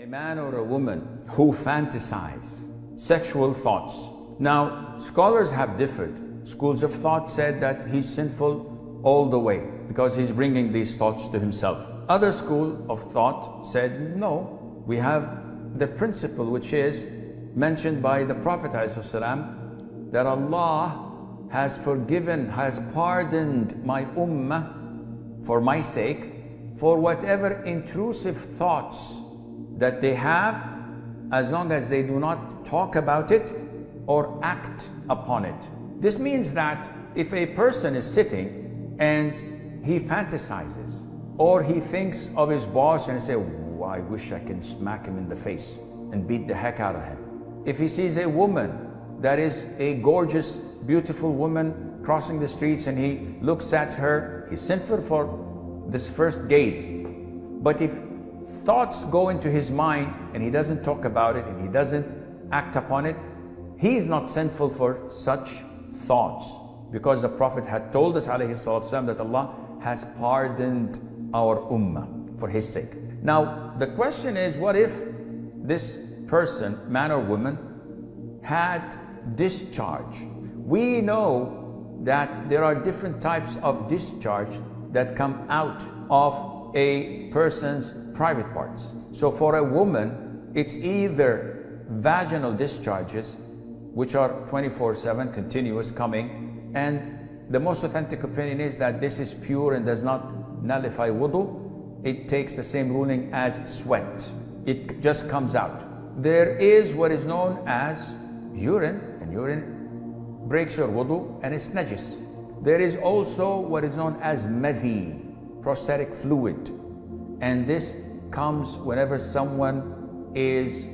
A man or a woman who fantasize sexual thoughts. Now, scholars have differed. Schools of thought said that he's sinful all the way because he's bringing these thoughts to himself. Other school of thought said, no, we have the principle which is mentioned by the Prophet ﷺ, that Allah has forgiven, has pardoned my ummah for my sake for whatever intrusive thoughts that they have, as long as they do not talk about it or act upon it. This means that if a person is sitting and he fantasizes, or he thinks of his boss and say, oh, I wish I can smack him in the face and beat the heck out of him. If he sees a woman that is a gorgeous, beautiful woman crossing the streets and he looks at her, he's sinful for this first gaze. But if thoughts go into his mind and he doesn't talk about it and he doesn't act upon it, he's not sinful for such thoughts, because the Prophet had told us ﷺ that Allah has pardoned our ummah for his sake. Now the question is, what if this person, man or woman, had discharge? We know that there are different types of discharge that come out of a person's private parts. So for a woman, it's either vaginal discharges, which are 24/7 continuous coming, and the most authentic opinion is that this is pure and does not nullify wudu. It takes the same ruling as sweat. It just comes out. There is what is known as urine, and urine breaks your wudu and it's najis. There is also what is known as madhi, prostatic fluid, and this comes whenever someone is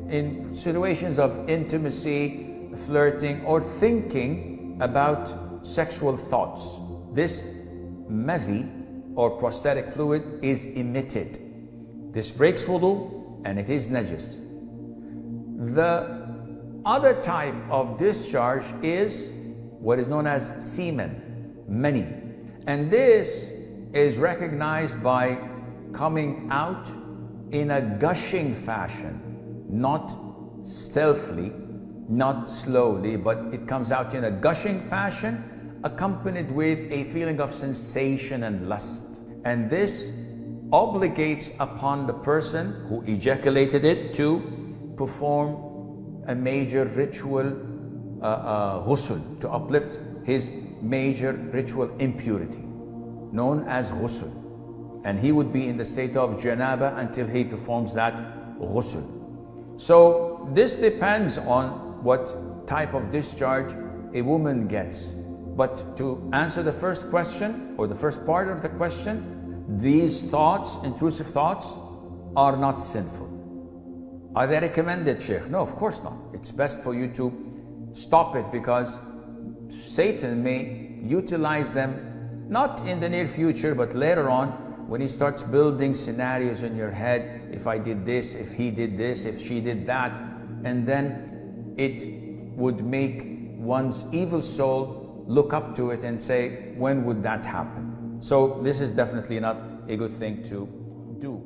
in situations of intimacy, flirting, or thinking about sexual thoughts. This madhi or prostatic fluid is emitted. This breaks wudu and it is najis. The other type of discharge is what is known as semen, mani, and this is recognized by coming out in a gushing fashion, not stealthily, not slowly, but it comes out in a gushing fashion, accompanied with a feeling of sensation and lust. And this obligates upon the person who ejaculated it to perform a major ritual ghusl, to uplift his major ritual impurity, known as ghusl. And he would be in the state of janaba until he performs that ghusl. So this depends on what type of discharge a woman gets. But to answer the first question, or the first part of the question, these thoughts, intrusive thoughts, are not sinful. Are they recommended, Sheikh? No, of course not. It's best for you to stop it, because Satan may utilize them, not in the near future, but later on, when he starts building scenarios in your head. If I did this, if he did this, if she did that, and then it would make one's evil soul look up to it and say, when would that happen? So this is definitely not a good thing to do.